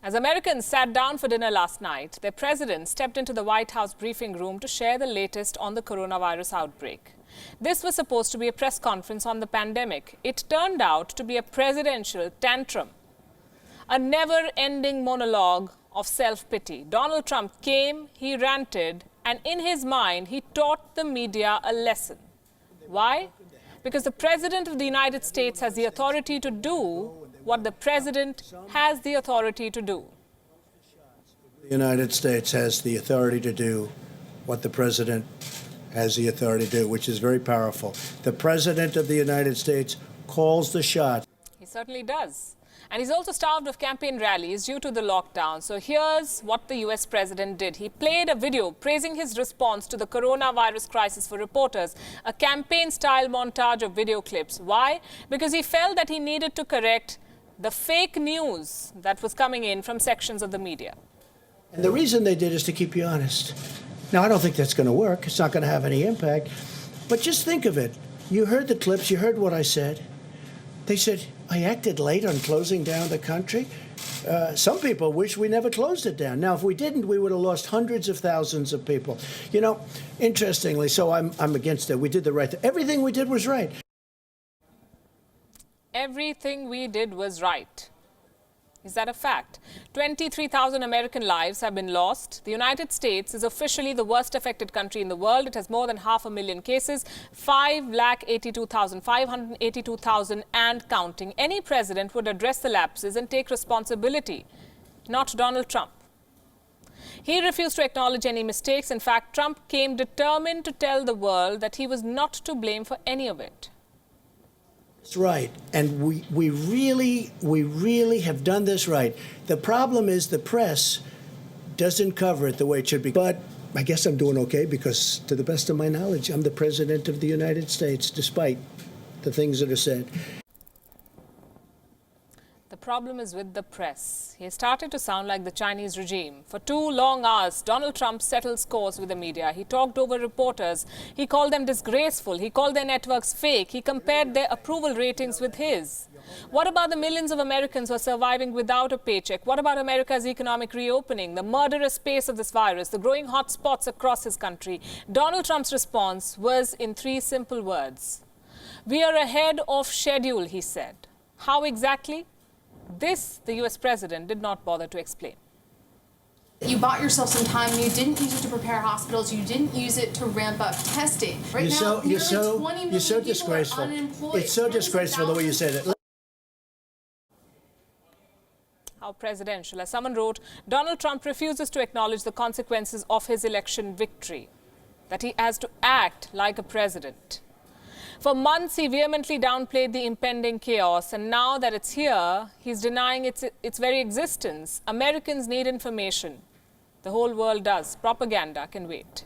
As Americans sat down for dinner last night, their president stepped into the White House briefing room to share the latest on the coronavirus outbreak. This was supposed to be a press conference on the pandemic. It turned out to be a presidential tantrum, a never-ending monologue of self-pity. Donald Trump came, he ranted, and in his mind, he taught the media a lesson. Why? Because the President of the United States has the authority to do what the President has the authority to do. The United States has the authority to do what the President has the authority to do, which is very powerful. The President of the United States calls the shots. He certainly does. And he's also starved of campaign rallies due to the lockdown. So here's what the US president did. He played a video praising his response to the coronavirus crisis for reporters, a campaign-style montage of video clips. Why? Because he felt that he needed to correct the fake news that was coming in from sections of the media. And the reason they did is to keep you honest. Now, I don't think that's going to work. It's not going to have any impact. But just think of it. You heard the clips. You heard what I said. They said, I acted late on closing down the country. Some people wish we never closed it down. Now, if we didn't, we would have lost hundreds of thousands of people. You know, interestingly, so I'm against it. We did the right thing. Everything we did was right. Everything we did was right. Is that a fact? 23,000 American lives have been lost. The United States is officially the worst affected country in the world. It has more than 500,000 cases, 582,000 and counting. Any president would address the lapses and take responsibility, not Donald Trump. He refused to acknowledge any mistakes. In fact, Trump came determined to tell the world that he was not to blame for any of it. That's right. And we really have done this right. The problem is the press doesn't cover it the way it should be. But I guess I'm doing okay because, to the best of my knowledge, I'm the President of the United States, despite the things that are said. The problem is with the press. He has started to sound like the Chinese regime. For 2 long hours, Donald Trump settled scores with the media. He talked over reporters. He called them disgraceful. He called their networks fake. He compared their approval ratings with his. What about the millions of Americans who are surviving without a paycheck? What about America's economic reopening, the murderous pace of this virus, the growing hotspots across his country? Donald Trump's response was in 3 simple words. We are ahead of schedule, he said. How exactly? This, the US president did not bother to explain. You bought yourself some time. You didn't use it to prepare hospitals. You didn't use it to ramp up testing. Right now, nearly 20 million you're so people disgraceful. are unemployed. It's so disgraceful the way you said it. How presidential. As someone wrote, Donald Trump refuses to acknowledge the consequences of his election victory, that he has to act like a president. For months, he vehemently downplayed the impending chaos, and now that it's here, he's denying its very existence. Americans need information. The whole world does. Propaganda can wait.